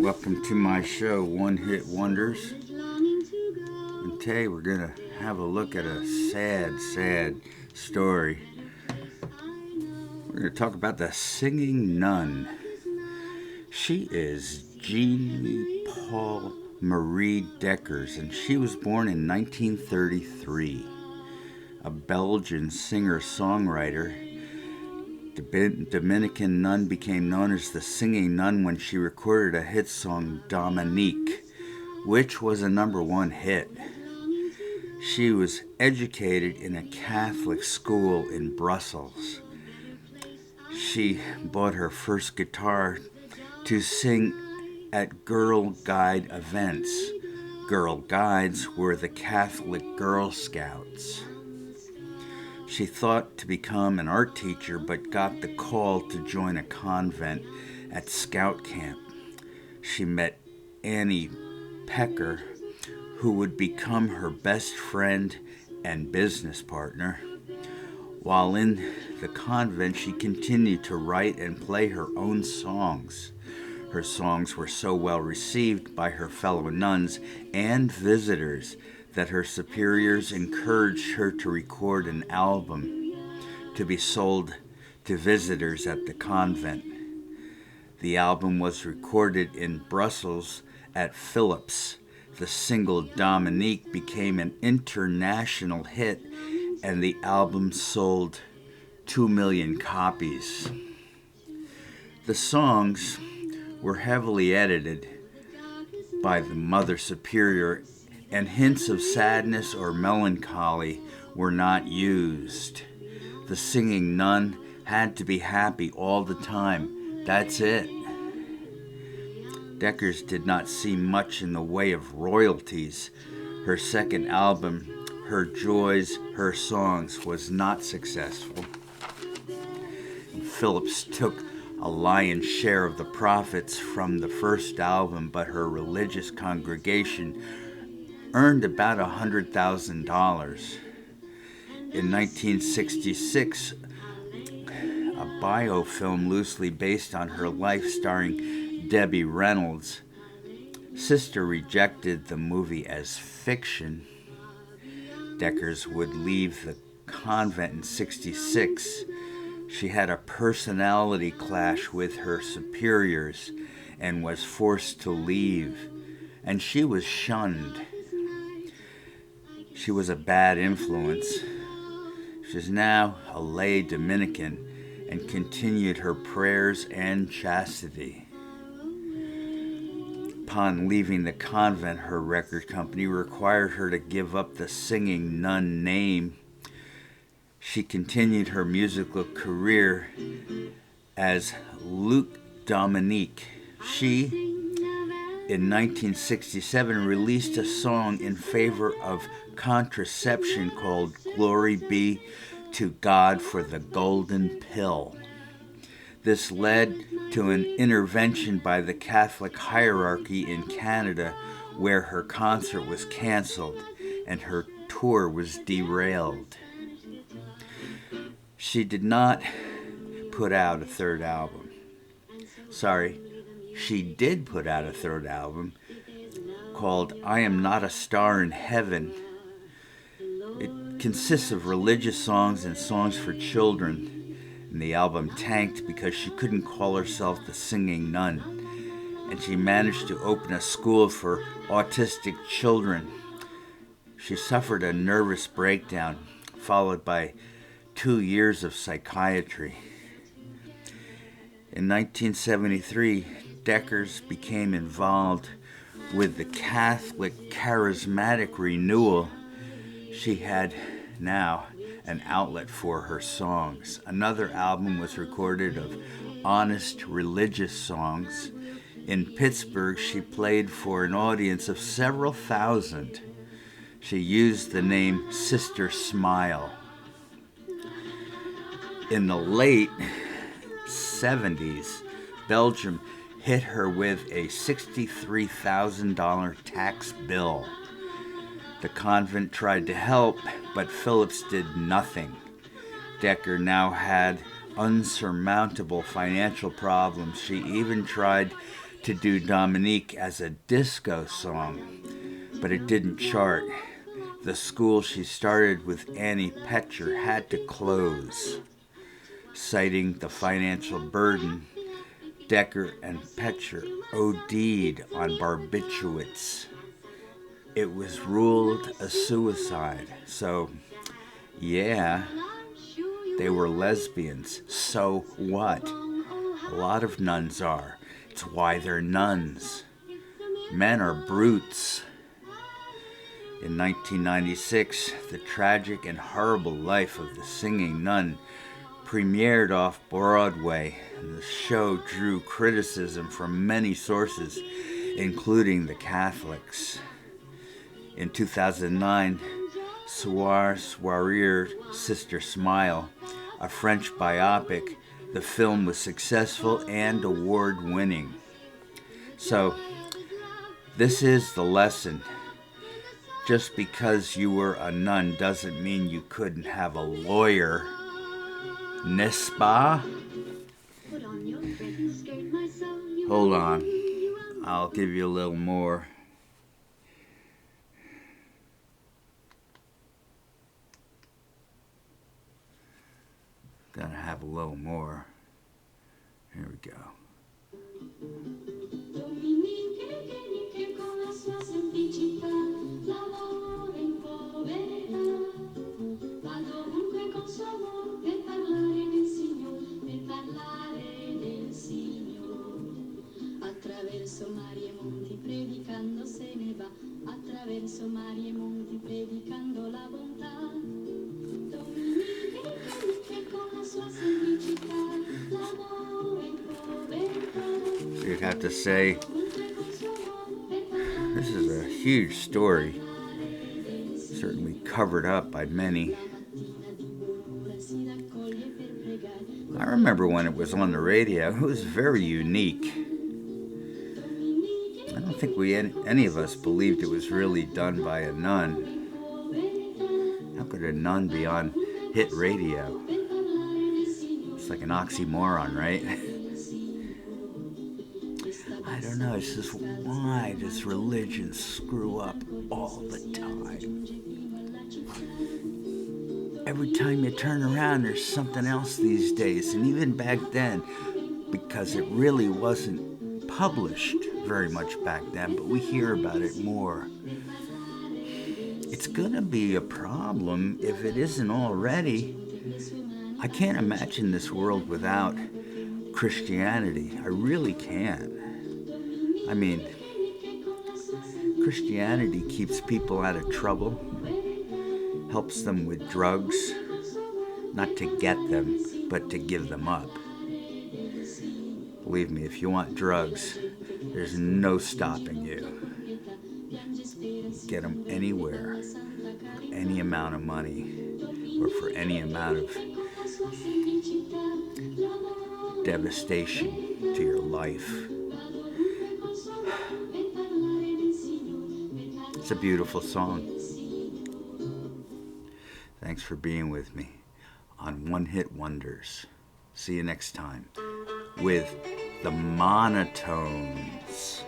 Welcome to my show, One Hit Wonders. And today we're going to have a look at a sad story. We're going to talk about the singing nun. She is Jeannie Paul Marie Deckers, and she was born in 1933. A Belgian singer-songwriter. The Dominican nun became known as the singing nun when she recorded a hit song, Dominique, which was a #1 hit. She was educated in a Catholic school in Brussels. She bought her first guitar to sing at Girl Guide events. Girl Guides were the Catholic Girl Scouts. She thought to become an art teacher, but got the call to join a convent at scout camp. She met Annie Pecker, who would become her best friend and business partner. While in the convent, she continued to write and play her own songs. Her songs were so well received by her fellow nuns and visitors that her superiors encouraged her to record an album to be sold to visitors at the convent. The album was recorded in Brussels at Philips. The single Dominique became an international hit, and the album sold 2 million copies. The songs were heavily edited by the Mother Superior, and hints of sadness or melancholy were not used. The singing nun had to be happy all the time. That's it. Deckers did not see much in the way of royalties. Her second album, Her Joys, Her Songs, was not successful. Phillips took a lion's share of the profits from the first album, but her religious congregation earned about $100,000. In 1966, a biofilm loosely based on her life starring Debbie Reynolds. Sister rejected the movie as fiction. Deckers would leave the convent in 1966. She had a personality clash with her superiors and was forced to leave, and she was shunned. She was a bad influence. She is now a lay Dominican and continued her prayers and chastity. Upon leaving the convent, her record company required her to give up the singing nun name. She continued her musical career as Luc Dominique. She, in 1967, released a song in favor of contraception called Glory Be to God for the Golden Pill. This led to an intervention by the Catholic hierarchy in Canada, where her concert was canceled and her tour was derailed. She did not put out a third album. She did put out a third album called I Am Not a Star in Heaven. It consists of religious songs and songs for children, and the album tanked because she couldn't call herself the singing nun, and she managed to open a school for autistic children. She suffered a nervous breakdown, followed by 2 years of psychiatry. In 1973, Deckers became involved with the Catholic Charismatic Renewal. She had now an outlet for her songs. Another album was recorded of honest religious songs. In Pittsburgh, she played for an audience of several thousand. She used the name Sister Smile. In the late 70s, Belgium hit her with a $63,000 tax bill. The convent tried to help, but Phillips did nothing. Decker now had unsurmountable financial problems. She even tried to do Dominique as a disco song, but it didn't chart. The school she started with Annie Petcher had to close, citing the financial burden. Decker and Petcher OD'd on barbiturates. It was ruled a suicide. So, yeah, they were lesbians. So what? A lot of nuns are. It's why they're nuns. Men are brutes. In 1996, The Tragic and Horrible Life of the Singing Nun premiered off Broadway, and the show drew criticism from many sources, including the Catholics. In 2009, Soirée Sister Smile, a French biopic, the film was successful and award-winning. So, this is the lesson. Just because you were a nun doesn't mean you couldn't have a lawyer. N'est-ce pas? Hold on. I'll give you a little more. Gotta have a little more. Here we go. Attraverso mari e monti predicando se ne va, attraverso mari e monti predicando la bontà. Dominique che con la sua semplicità l'amore in povertà. You'd have to say, this is a huge story, certainly covered up by many. I remember when it was on the radio, it was very unique. I don't think any of us believed it was really done by a nun. How could a nun be on hit radio? It's like an oxymoron, right? I don't know, it's just why does religion screw up all the time? Every time you turn around, there's something else these days, and even back then, because it really wasn't published very much back then, but we hear about it more. It's gonna be a problem if it isn't already. I can't imagine this world without Christianity. I really can't. I mean, Christianity keeps people out of trouble, helps them with drugs, not to get them, but to give them up. Believe me, if you want drugs, there's no stopping you. Get them anywhere, for any amount of money, or for any amount of devastation to your life. It's a beautiful song. Thanks for being with me on One Hit Wonders. See you next time with the monotones.